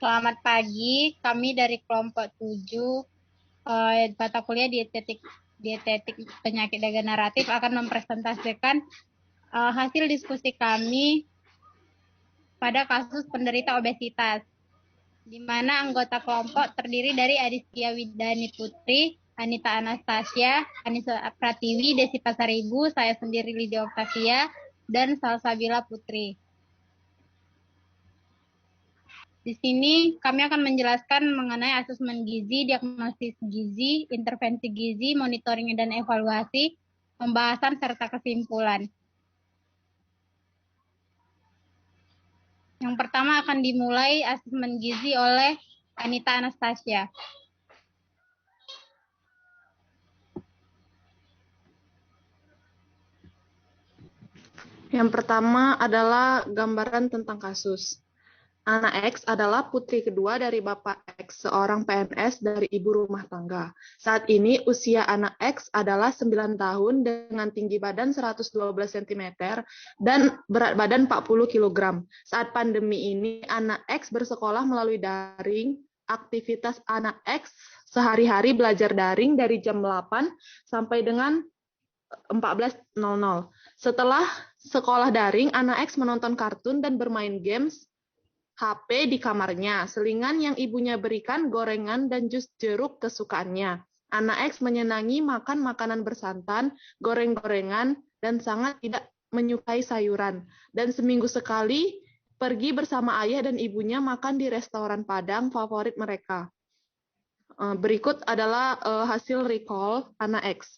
Selamat pagi, kami dari kelompok 7, mata kuliah dietetik penyakit degeneratif akan mempresentasikan hasil diskusi kami pada kasus penderita obesitas, di mana anggota kelompok terdiri dari Aditya Widani Putri, Anita Anastasia, Anissa Pratiwi, Desi Pasaribu, saya sendiri Lydia Octavia, dan Salsabila Putri. Di sini kami akan menjelaskan mengenai asesmen gizi, diagnosis gizi, intervensi gizi, monitoring dan evaluasi, pembahasan serta kesimpulan. Yang pertama akan dimulai asesmen gizi oleh Anita Anastasia. Yang pertama adalah gambaran tentang kasus. Anak X adalah putri kedua dari Bapak X, seorang PNS dari ibu rumah tangga. Saat ini usia anak X adalah 9 tahun dengan tinggi badan 112 cm dan berat badan 40 kg. Saat pandemi ini, anak X bersekolah melalui daring. Aktivitas anak X sehari-hari belajar daring dari jam 8 sampai dengan 14.00. Setelah sekolah daring, anak X menonton kartun dan bermain games HP di kamarnya. Selingan yang ibunya berikan gorengan dan jus jeruk kesukaannya. Anak X menyenangi makan makanan bersantan, goreng-gorengan, dan sangat tidak menyukai sayuran. Dan seminggu sekali pergi bersama ayah dan ibunya makan di restoran Padang favorit mereka. Berikut adalah hasil recall anak X.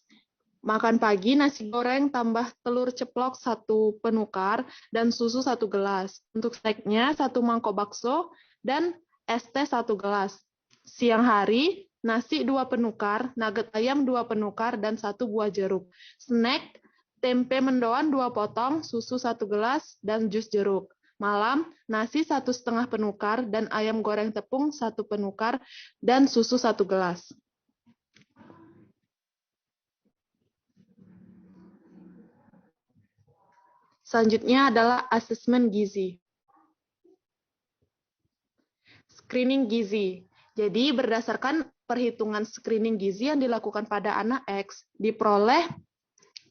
Makan pagi nasi goreng tambah telur ceplok 1 penukar dan susu 1 gelas. Untuk snacknya 1 mangkok bakso dan es teh 1 gelas. Siang hari nasi 2 penukar, nugget ayam 2 penukar dan 1 buah jeruk. Snack tempe mendoan 2 potong, susu 1 gelas dan jus jeruk. Malam nasi 1,5 penukar dan ayam goreng tepung 1 penukar dan susu 1 gelas. Selanjutnya adalah asesmen gizi. Screening gizi. Jadi berdasarkan perhitungan screening gizi yang dilakukan pada anak X, diperoleh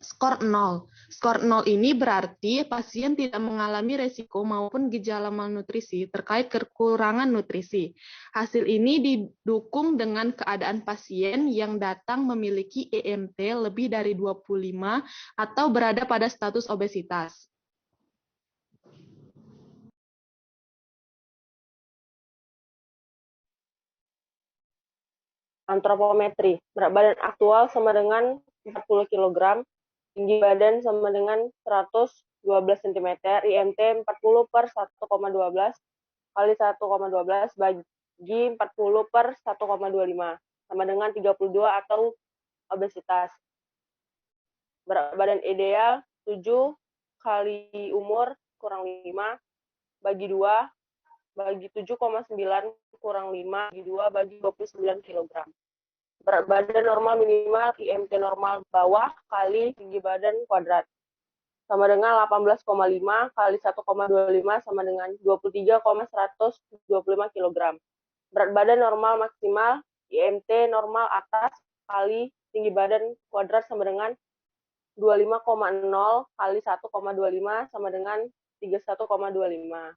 skor 0. Skor 0 ini berarti pasien tidak mengalami resiko maupun gejala malnutrisi terkait kekurangan nutrisi. Hasil ini didukung dengan keadaan pasien yang datang memiliki EMT lebih dari 25 atau berada pada status obesitas. Antropometri, berat badan aktual sama dengan 40 kg, tinggi badan sama dengan 112 cm, IMT 40 per 1,12 kali 1,12 bagi 40 per 1,25, sama dengan 32 atau obesitas. Berat badan ideal 7 kali umur kurang 5 bagi 2 bagi 7,9 kurang 5 bagi 2 bagi 29 kg. Berat badan normal minimal IMT normal bawah kali tinggi badan kuadrat. Sama dengan 18,5 kali 1,25 sama dengan 23,125 kg. Berat badan normal maksimal IMT normal atas kali tinggi badan kuadrat sama dengan 25,0 kali 1,25 sama dengan 31,25.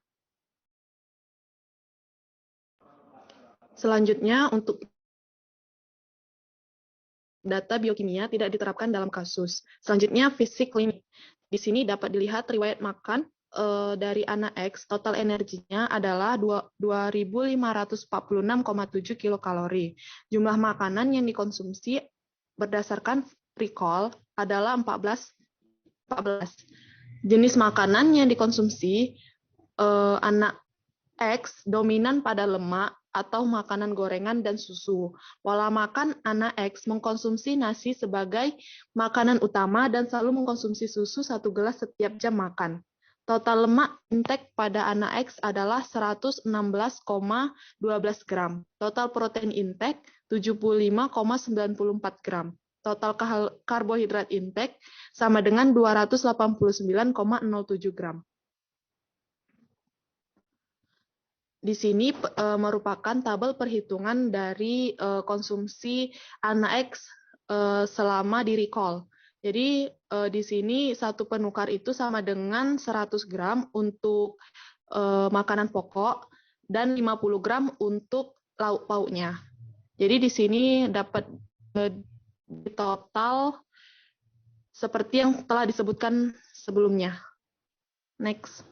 Selanjutnya, untuk data biokimia tidak diterapkan dalam kasus. Selanjutnya, fisik klinik. Di sini dapat dilihat riwayat makan dari anak X, total energinya adalah 2.546,7 kilokalori. Jumlah makanan yang dikonsumsi berdasarkan recall adalah 14. Jenis makanan yang dikonsumsi anak X dominan pada lemak atau makanan gorengan dan susu. Pola makan anak X mengkonsumsi nasi sebagai makanan utama dan selalu mengkonsumsi susu 1 gelas setiap jam makan. Total lemak intake pada anak X adalah 116,12 gram. Total protein intake 75,94 gram. Total karbohidrat intake sama dengan 289,07 gram. di sini merupakan tabel perhitungan dari konsumsi anak X selama di recall. Jadi di sini satu penukar itu sama dengan 100 gram untuk makanan pokok dan 50 gram untuk lauk pauknya. Jadi di sini dapat di total seperti yang telah disebutkan sebelumnya. Next.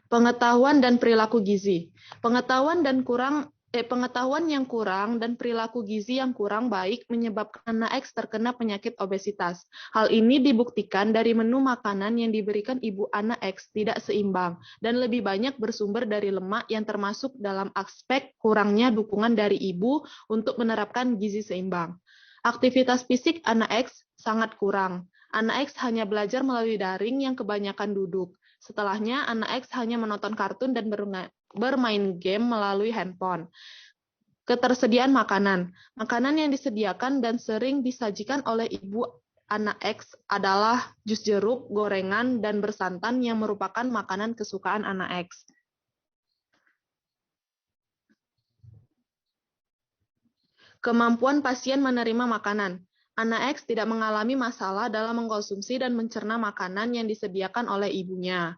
Pengetahuan dan perilaku gizi. Pengetahuan yang kurang dan perilaku gizi yang kurang baik menyebabkan anak X terkena penyakit obesitas. Hal ini dibuktikan dari menu makanan yang diberikan ibu anak X tidak seimbang dan lebih banyak bersumber dari lemak yang termasuk dalam aspek kurangnya dukungan dari ibu untuk menerapkan gizi seimbang. Aktivitas fisik anak X sangat kurang. Anak X hanya belajar melalui daring yang kebanyakan duduk. Setelahnya, anak X hanya menonton kartun dan bermain game melalui handphone. Ketersediaan makanan. Makanan yang disediakan dan sering disajikan oleh ibu anak X adalah jus jeruk, gorengan, dan bersantan yang merupakan makanan kesukaan anak X. Kemampuan pasien menerima makanan. Anak X tidak mengalami masalah dalam mengkonsumsi dan mencerna makanan yang disediakan oleh ibunya.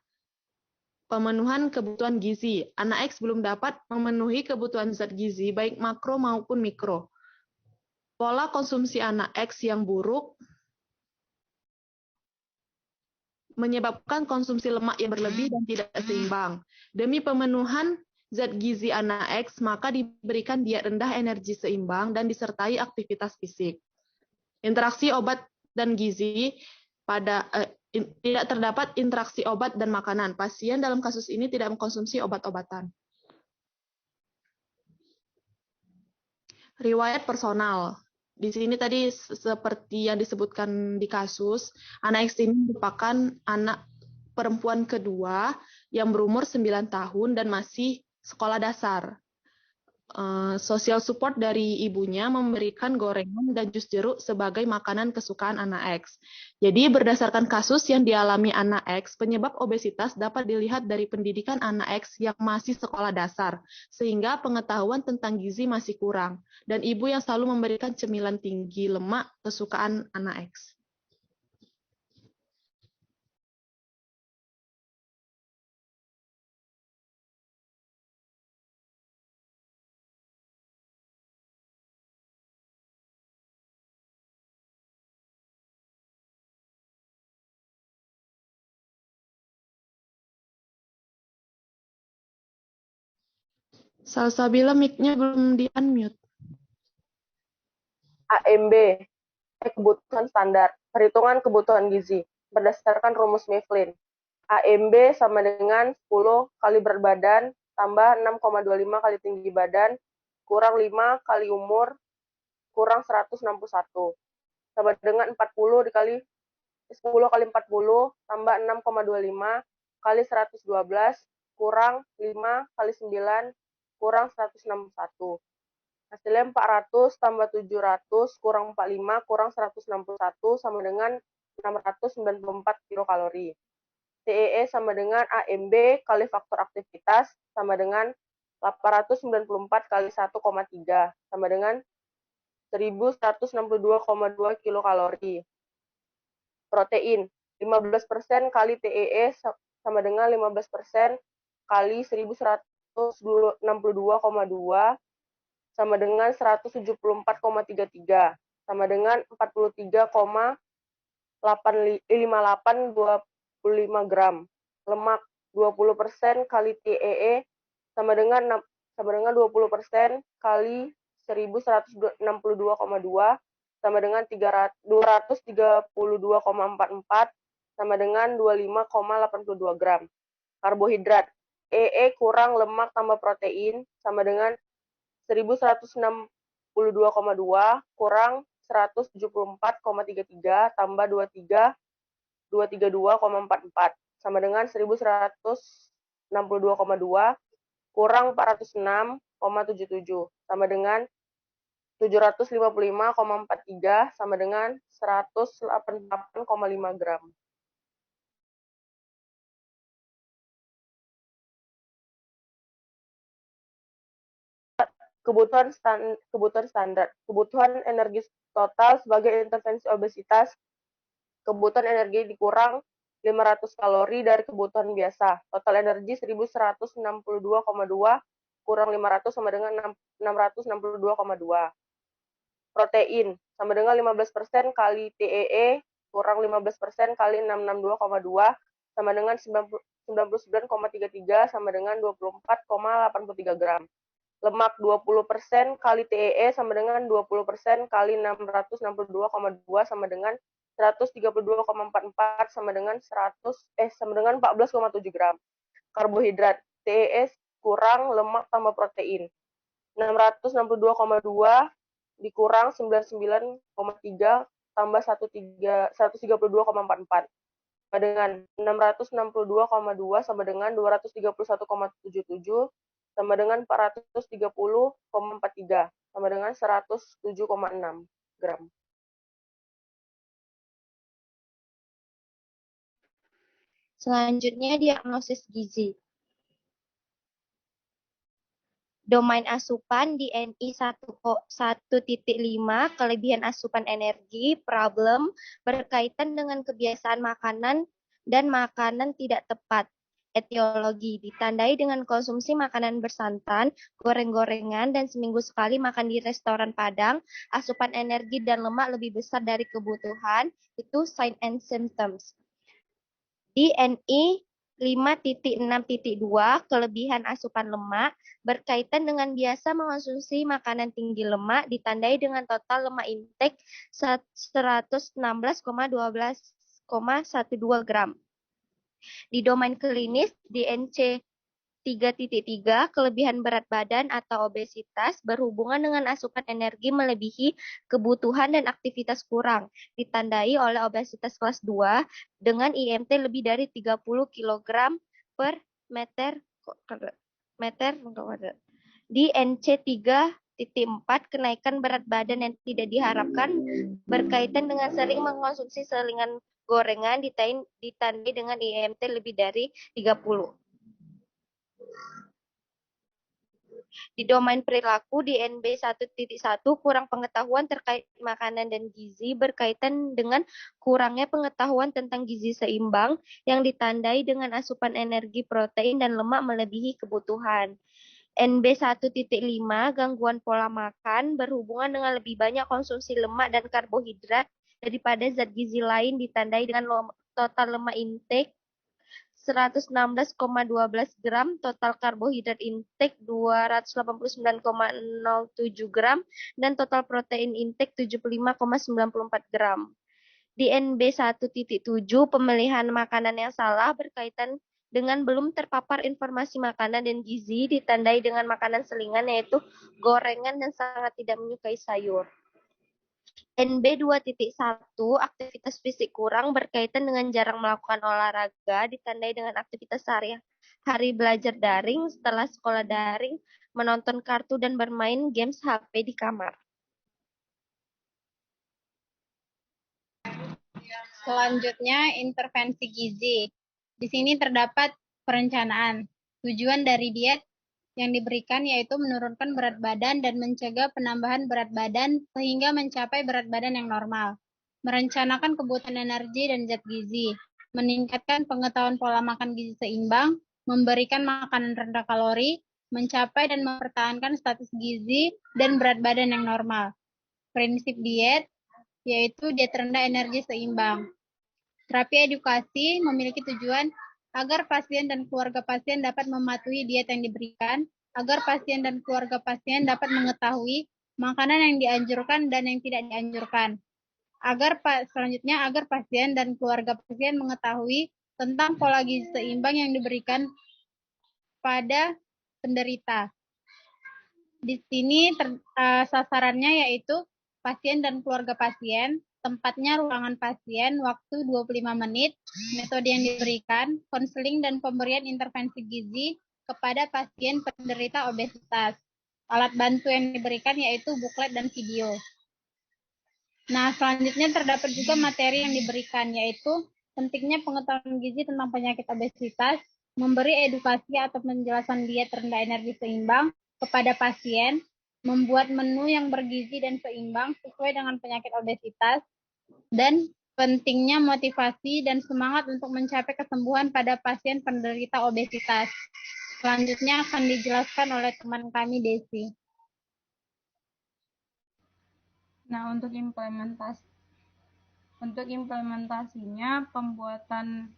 Pemenuhan kebutuhan gizi. Anak X belum dapat memenuhi kebutuhan zat gizi baik makro maupun mikro. Pola konsumsi anak X yang buruk menyebabkan konsumsi lemak yang berlebih dan tidak seimbang. Demi pemenuhan zat gizi anak X, maka diberikan diet rendah energi seimbang dan disertai aktivitas fisik. Interaksi obat dan gizi tidak terdapat interaksi obat dan makanan. Pasien dalam kasus ini tidak mengkonsumsi obat-obatan. Riwayat personal. Di sini tadi seperti yang disebutkan di kasus, anak X ini merupakan anak perempuan kedua yang berumur 9 tahun dan masih sekolah dasar. Social support dari ibunya memberikan gorengan dan jus jeruk sebagai makanan kesukaan anak X. Jadi berdasarkan kasus yang dialami anak X, penyebab obesitas dapat dilihat dari pendidikan anak X yang masih sekolah dasar, sehingga pengetahuan tentang gizi masih kurang, dan ibu yang selalu memberikan cemilan tinggi lemak kesukaan anak X. Salsabila mic-nya belum di-unmute. AMB, kebutuhan standar, perhitungan kebutuhan gizi, berdasarkan rumus Mifflin. AMB sama dengan 10 kali berat badan, tambah 6,25 kali tinggi badan, kurang 5 kali umur, kurang 161. Sama dengan 40 dikali 10 kali 40, tambah 6,25 kali 112, kurang 5 kali 9, kurang 161. Hasilnya 400 tambah 700 kurang 45 kurang 161 sama dengan 694 kilokalori. TEE sama dengan AMB kali faktor aktivitas sama dengan 894 kali 1,3 sama dengan 1162,2 kilokalori. Protein 15% kali TEE sama dengan 15% kali 1162,2 sama dengan 174,33 sama dengan 43,5825 gram. Lemak 20% kali TEE sama dengan 20% kali 1162,2 sama dengan 232,44 sama dengan 25,82 gram. Karbohidrat EE kurang lemak tambah protein sama dengan 1162,2 kurang 174,33 tambah 232,44 sama dengan 1162,2 kurang 406,77 sama dengan 755,43 sama dengan 188,5 gram. kebutuhan standar, kebutuhan energi total sebagai intervensi obesitas, kebutuhan energi dikurang 500 kalori dari kebutuhan biasa. Total energi 1162,2 kurang 500 sama dengan 662,2. Protein sama dengan 15% kali TEE kurang 15% kali 662,2 sama dengan 99,33 sama dengan 24,83 gram. Lemak 20% kali TEE sama dengan 20% kali 662,2 sama dengan 132,44 sama dengan 14,7 gram. Karbohidrat TEE kurang lemak tambah protein. 662,2 dikurang 99,3 tambah 132,44 sama dengan 662,2 sama dengan 231,77 sama dengan 430,43 sama dengan 107,6 gram. Selanjutnya diagnosis gizi. Domain asupan di NI 1.5, kelebihan asupan energi, problem, berkaitan dengan kebiasaan makanan dan makanan tidak tepat. Etiologi, ditandai dengan konsumsi makanan bersantan, goreng-gorengan, dan seminggu sekali makan di restoran Padang, asupan energi dan lemak lebih besar dari kebutuhan, itu sign and symptoms. Di NI 5.6.2, kelebihan asupan lemak, berkaitan dengan biasa mengonsumsi makanan tinggi lemak, ditandai dengan total lemak intake 116,12,12 gram. Di domain klinis, di NC 3.3, kelebihan berat badan atau obesitas berhubungan dengan asupan energi melebihi kebutuhan dan aktivitas kurang, ditandai oleh obesitas kelas 2 dengan IMT lebih dari 30 kg per meter. Di NC 3.4, kenaikan berat badan yang tidak diharapkan berkaitan dengan sering mengkonsumsi selingan gorengan, ditandai dengan IMT lebih dari 30. Di domain perilaku, di NB 1.1, kurang pengetahuan terkait makanan dan gizi berkaitan dengan kurangnya pengetahuan tentang gizi seimbang yang ditandai dengan asupan energi, protein, dan lemak melebihi kebutuhan. NB 1.5, gangguan pola makan berhubungan dengan lebih banyak konsumsi lemak dan karbohidrat daripada zat gizi lain, ditandai dengan total lemak intake 116,12 gram, total karbohidrat intake 289,07 gram, dan total protein intake 75,94 gram. Di NB 1.7, pemilihan makanan yang salah berkaitan dengan belum terpapar informasi makanan dan gizi, ditandai dengan makanan selingan yaitu gorengan dan sangat tidak menyukai sayur. NB 2.1, aktivitas fisik kurang berkaitan dengan jarang melakukan olahraga, ditandai dengan aktivitas sehari-hari belajar daring, setelah sekolah daring, menonton kartu dan bermain games HP di kamar. Selanjutnya, intervensi gizi. Di sini terdapat perencanaan. Tujuan dari diet yang diberikan yaitu menurunkan berat badan dan mencegah penambahan berat badan sehingga mencapai berat badan yang normal. Merencanakan kebutuhan energi dan zat gizi. Meningkatkan pengetahuan pola makan gizi seimbang. Memberikan makanan rendah kalori. Mencapai dan mempertahankan status gizi dan berat badan yang normal. Prinsip diet yaitu diet rendah energi seimbang. Terapi edukasi memiliki tujuan agar pasien dan keluarga pasien dapat mematuhi diet yang diberikan, agar pasien dan keluarga pasien dapat mengetahui makanan yang dianjurkan dan yang tidak dianjurkan. Selanjutnya, agar pasien dan keluarga pasien mengetahui tentang pola gizi seimbang yang diberikan pada penderita. Di sini sasarannya yaitu pasien dan keluarga pasien, tempatnya ruangan pasien, waktu 25 menit, metode yang diberikan, konseling dan pemberian intervensi gizi kepada pasien penderita obesitas. Alat bantu yang diberikan yaitu buklet dan video. Nah, selanjutnya terdapat juga materi yang diberikan yaitu pentingnya pengetahuan gizi tentang penyakit obesitas, memberi edukasi atau penjelasan diet rendah energi seimbang kepada pasien, membuat menu yang bergizi dan seimbang sesuai dengan penyakit obesitas, dan pentingnya motivasi dan semangat untuk mencapai kesembuhan pada pasien penderita obesitas. Selanjutnya akan dijelaskan oleh teman kami, Desi. Nah, untuk implementasinya pembuatan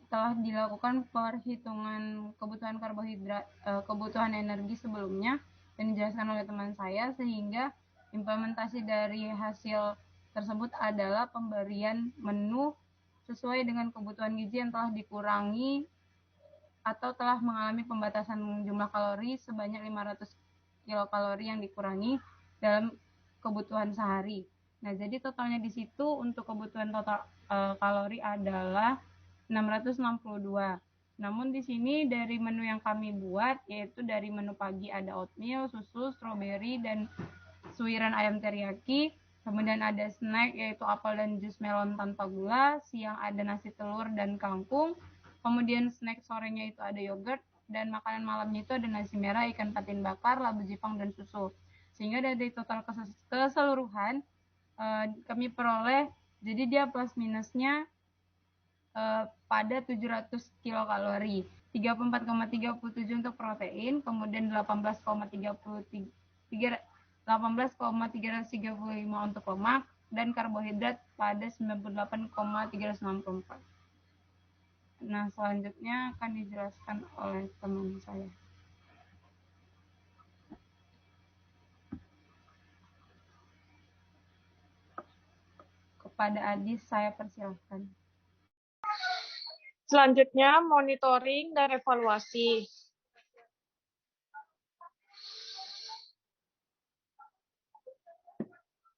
telah dilakukan perhitungan kebutuhan karbohidrat, kebutuhan energi sebelumnya dan dijelaskan oleh teman saya, sehingga implementasi dari hasil tersebut adalah pemberian menu sesuai dengan kebutuhan gizi yang telah dikurangi atau telah mengalami pembatasan jumlah kalori sebanyak 500 kilokalori yang dikurangi dalam kebutuhan sehari. Nah, jadi totalnya di situ untuk kebutuhan total kalori adalah 662. Namun di sini dari menu yang kami buat, yaitu dari menu pagi ada oatmeal, susu, stroberi, dan suiran ayam teriyaki. Kemudian ada snack yaitu apel dan jus melon tanpa gula. Siang ada nasi telur dan kangkung. Kemudian snack sorenya itu ada yogurt. Dan makanan malamnya itu ada nasi merah, ikan patin bakar, labu jipang, dan susu. Sehingga dari total keseluruhan kami peroleh, jadi dia plus minusnya pada 700 kilokalori, 34,37 untuk protein, kemudian 18,335 untuk lemak, dan karbohidrat pada 98,364. Nah, selanjutnya akan dijelaskan oleh teman saya. Kepada Adis saya persilahkan. Selanjutnya, monitoring dan evaluasi.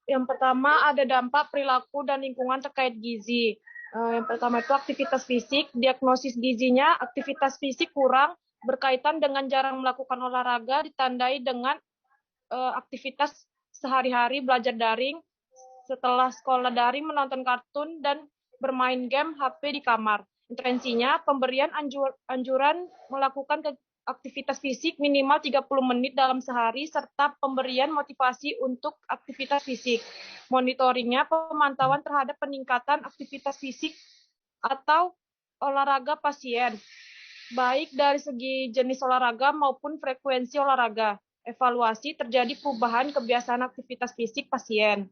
Yang pertama, ada dampak perilaku dan lingkungan terkait gizi. Yang pertama itu aktivitas fisik. Diagnosis gizinya, aktivitas fisik kurang berkaitan dengan jarang melakukan olahraga, ditandai dengan aktivitas sehari-hari, belajar daring, setelah sekolah daring, menonton kartun, dan bermain game HP di kamar. Intervensinya, pemberian anjuran melakukan aktivitas fisik minimal 30 menit dalam sehari, serta pemberian motivasi untuk aktivitas fisik. Monitoringnya, pemantauan terhadap peningkatan aktivitas fisik atau olahraga pasien, baik dari segi jenis olahraga maupun frekuensi olahraga. Evaluasi, terjadi perubahan kebiasaan aktivitas fisik pasien.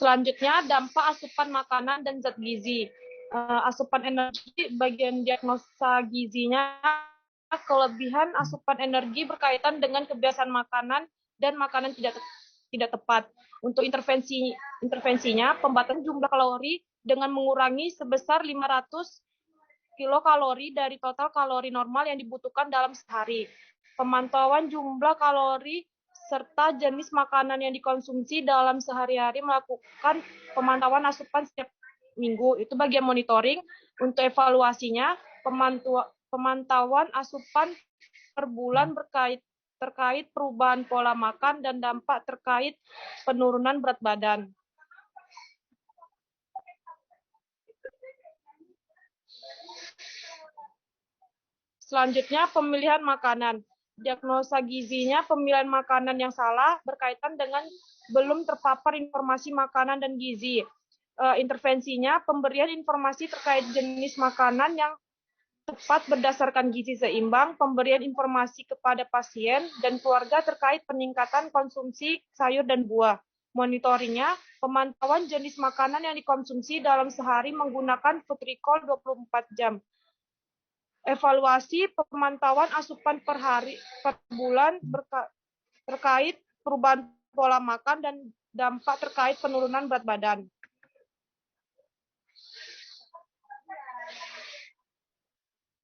Selanjutnya, dampak asupan makanan dan zat gizi. Asupan energi, bagian diagnosa gizinya, kelebihan asupan energi berkaitan dengan kebiasaan makanan dan makanan tidak tepat. Untuk intervensinya, pembatasan jumlah kalori dengan mengurangi sebesar 500 kilokalori dari total kalori normal yang dibutuhkan dalam sehari. Pemantauan jumlah kalori serta jenis makanan yang dikonsumsi dalam sehari-hari, melakukan pemantauan asupan setiap minggu. Itu bagian monitoring. Untuk evaluasinya, pemantauan asupan per bulan terkait perubahan pola makan dan dampak terkait penurunan berat badan. Selanjutnya, pemilihan makanan. Diagnosa gizinya, pemilihan makanan yang salah berkaitan dengan belum terpapar informasi makanan dan gizi. Intervensinya, pemberian informasi terkait jenis makanan yang tepat berdasarkan gizi seimbang, pemberian informasi kepada pasien dan keluarga terkait peningkatan konsumsi sayur dan buah. Monitoringnya, pemantauan jenis makanan yang dikonsumsi dalam sehari menggunakan food recall 24 jam. Evaluasi pemantauan asupan per bulan terkait perubahan pola makan dan dampak terkait penurunan berat badan.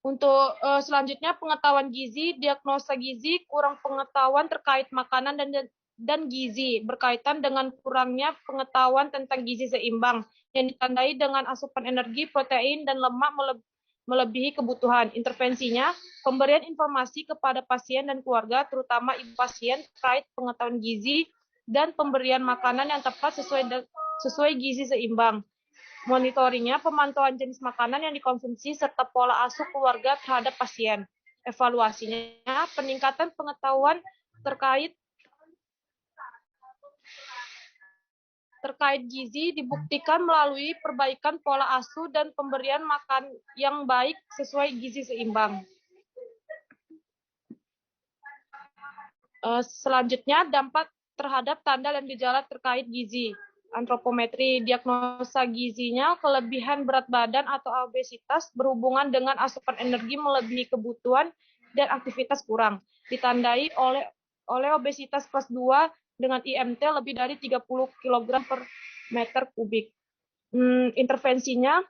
Untuk selanjutnya, pengetahuan gizi, diagnosa gizi, kurang pengetahuan terkait makanan dan gizi, berkaitan dengan kurangnya pengetahuan tentang gizi seimbang, yang ditandai dengan asupan energi, protein, dan lemak melebihi kebutuhan. Intervensinya, pemberian informasi kepada pasien dan keluarga, terutama ibu pasien, terkait pengetahuan gizi dan pemberian makanan yang tepat sesuai gizi seimbang. monitoringnya, pemantauan jenis makanan yang dikonsumsi, serta pola asuh keluarga terhadap pasien. Evaluasinya, peningkatan pengetahuan terkait gizi dibuktikan melalui perbaikan pola asuh dan pemberian makan yang baik sesuai gizi seimbang. Selanjutnya, dampak terhadap tanda dan gejala terkait gizi. Antropometri, diagnosa gizinya, kelebihan berat badan atau obesitas berhubungan dengan asupan energi melebihi kebutuhan dan aktivitas kurang. Ditandai oleh obesitas kelas 2 dengan IMT lebih dari 30 kg per meter kubik. Intervensinya,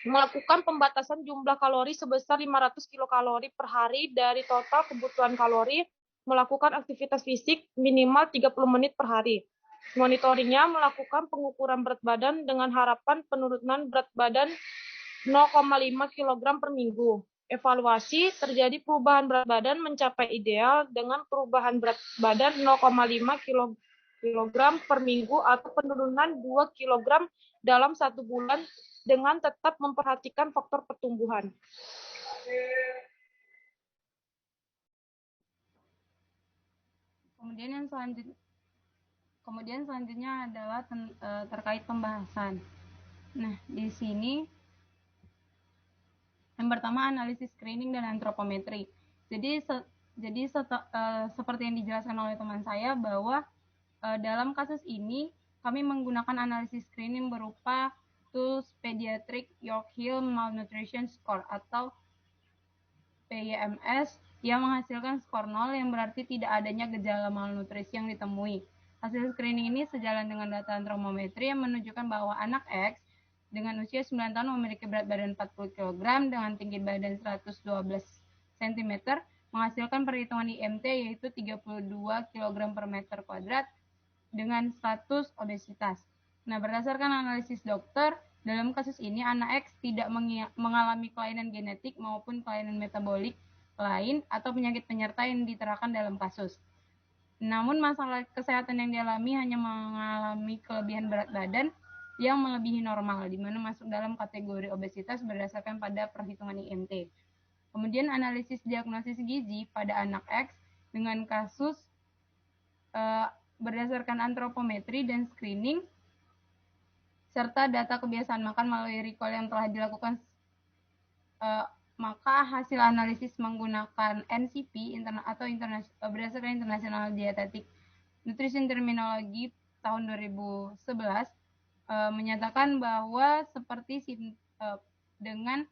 melakukan pembatasan jumlah kalori sebesar 500 kilokalori per hari dari total kebutuhan kalori, melakukan aktivitas fisik minimal 30 menit per hari. Monitoringnya, melakukan pengukuran berat badan dengan harapan penurunan berat badan 0,5 kg per minggu. Evaluasi, terjadi perubahan berat badan mencapai ideal dengan perubahan berat badan 0,5 kg per minggu atau penurunan 2 kg dalam 1 bulan dengan tetap memperhatikan faktor pertumbuhan. Kemudian selanjutnya adalah terkait pembahasan. Nah, di sini yang pertama analisis screening dan antropometri. Jadi seperti yang dijelaskan oleh teman saya bahwa dalam kasus ini kami menggunakan analisis screening berupa tools Pediatric York-Hill Malnutrition Score atau PYMS yang menghasilkan skor 0 yang berarti tidak adanya gejala malnutrisi yang ditemui. Hasil screening ini sejalan dengan data antropometri yang menunjukkan bahwa anak X dengan usia 9 tahun memiliki berat badan 40 kg dengan tinggi badan 112 cm menghasilkan perhitungan IMT yaitu 32 kg per meter kuadrat dengan status obesitas. Nah, berdasarkan analisis dokter, dalam kasus ini anak X tidak mengalami kelainan genetik maupun kelainan metabolik lain atau penyakit penyerta yang diterapkan dalam kasus. Namun masalah kesehatan yang dialami hanya mengalami kelebihan berat badan yang melebihi normal, di mana masuk dalam kategori obesitas berdasarkan pada perhitungan IMT. Kemudian analisis diagnosis gizi pada anak X dengan kasus berdasarkan antropometri dan screening serta data kebiasaan makan melalui recall yang telah dilakukan, maka hasil analisis menggunakan NCP atau berdasarkan International Dietetic Nutrition Terminology tahun 2011 menyatakan bahwa seperti dengan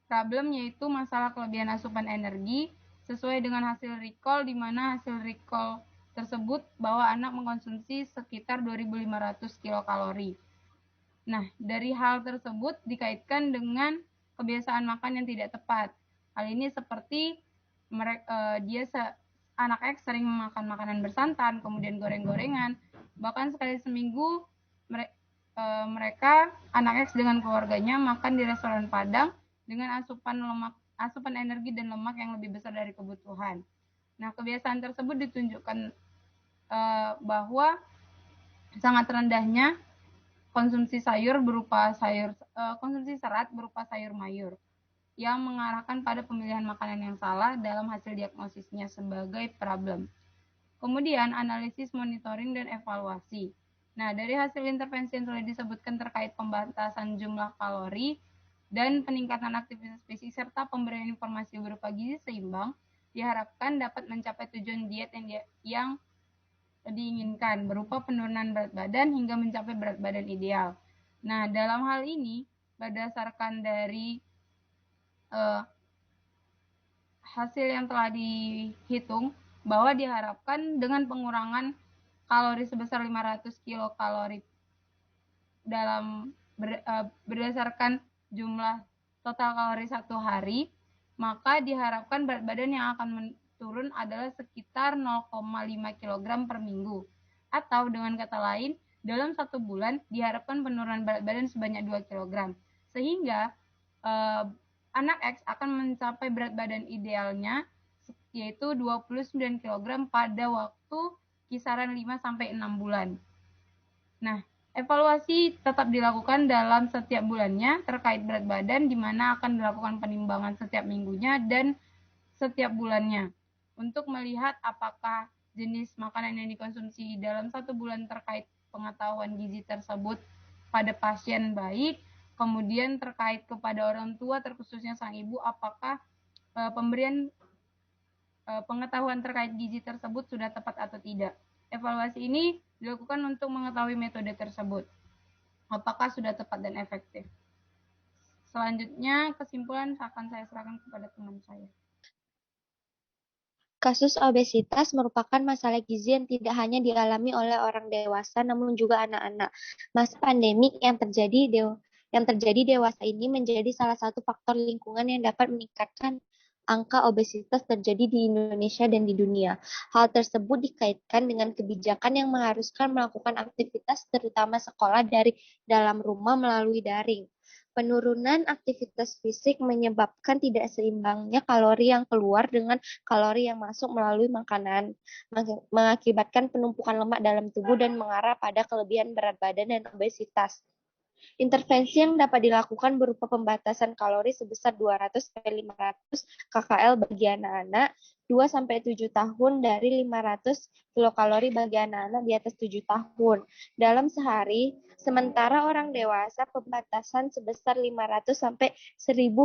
problem yaitu masalah kelebihan asupan energi sesuai dengan hasil recall, di mana hasil recall tersebut bahwa anak mengkonsumsi sekitar 2.500 kilokalori. Nah, dari hal tersebut dikaitkan dengan kebiasaan makan yang tidak tepat. Hal ini seperti anak X sering makan makanan bersantan, kemudian goreng-gorengan, bahkan sekali seminggu mereka anak X dengan keluarganya makan di restoran Padang dengan asupan energi dan lemak yang lebih besar dari kebutuhan. Nah, kebiasaan tersebut ditunjukkan bahwa sangat rendahnya konsumsi konsumsi serat berupa sayur mayur yang mengarahkan pada pemilihan makanan yang salah dalam hasil diagnosisnya sebagai problem. Kemudian analisis, monitoring, dan evaluasi. Nah, dari hasil intervensi yang telah disebutkan terkait pembatasan jumlah kalori dan peningkatan aktivitas fisik serta pemberian informasi berupa gizi seimbang diharapkan dapat mencapai tujuan diet yang diinginkan berupa penurunan berat badan hingga mencapai berat badan ideal. Nah, dalam hal ini berdasarkan dari hasil yang telah dihitung bahwa diharapkan dengan pengurangan kalori sebesar 500 kilokalori berdasarkan jumlah total kalori satu hari, maka diharapkan berat badan yang akan turun adalah sekitar 0,5 kg per minggu. Atau dengan kata lain, dalam 1 bulan diharapkan penurunan berat badan sebanyak 2 kg. Sehingga anak X akan mencapai berat badan idealnya yaitu 29 kg pada waktu kisaran 5-6 bulan. Nah, Evaluasi tetap dilakukan dalam setiap bulannya terkait berat badan, di mana akan dilakukan penimbangan setiap minggunya dan setiap bulannya untuk melihat apakah jenis makanan yang dikonsumsi dalam 1 bulan terkait pengetahuan gizi tersebut pada pasien baik, kemudian terkait kepada orang tua terkhususnya sang ibu apakah pemberian pengetahuan terkait gizi tersebut sudah tepat atau tidak. Evaluasi ini dilakukan untuk mengetahui metode tersebut, apakah sudah tepat dan efektif. Selanjutnya, kesimpulan akan saya serahkan kepada teman saya. Kasus obesitas merupakan masalah gizi yang tidak hanya dialami oleh orang dewasa, namun juga anak-anak. Masa pandemik yang terjadi dewasa ini menjadi salah satu faktor lingkungan yang dapat meningkatkan angka obesitas terjadi di Indonesia dan di dunia. Hal tersebut dikaitkan dengan kebijakan yang mengharuskan melakukan aktivitas terutama sekolah dari dalam rumah melalui daring. Penurunan aktivitas fisik menyebabkan tidak seimbangnya kalori yang keluar dengan kalori yang masuk melalui makanan, mengakibatkan penumpukan lemak dalam tubuh dan mengarah pada kelebihan berat badan dan obesitas. Intervensi yang dapat dilakukan berupa pembatasan kalori sebesar 200-500 kcal bagi anak-anak 2-7 tahun dari 500 kilokalori bagi anak-anak di atas 7 tahun dalam sehari, sementara orang dewasa pembatasan sebesar 500-1000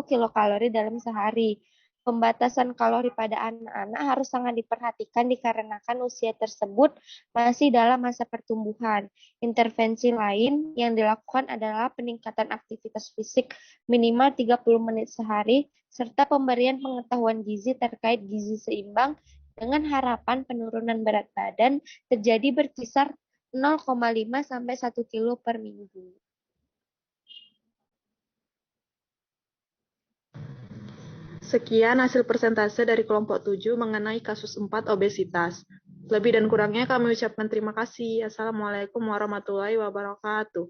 kilokalori dalam sehari. Pembatasan kalori pada anak-anak harus sangat diperhatikan dikarenakan usia tersebut masih dalam masa pertumbuhan. Intervensi lain yang dilakukan adalah peningkatan aktivitas fisik minimal 30 menit sehari, serta pemberian pengetahuan gizi terkait gizi seimbang dengan harapan penurunan berat badan terjadi berkisar 0,5 sampai 1 kilo per minggu. Sekian hasil persentase dari kelompok 7 mengenai kasus 4 obesitas. Lebih dan kurangnya kami ucapkan terima kasih. Assalamualaikum warahmatullahi wabarakatuh.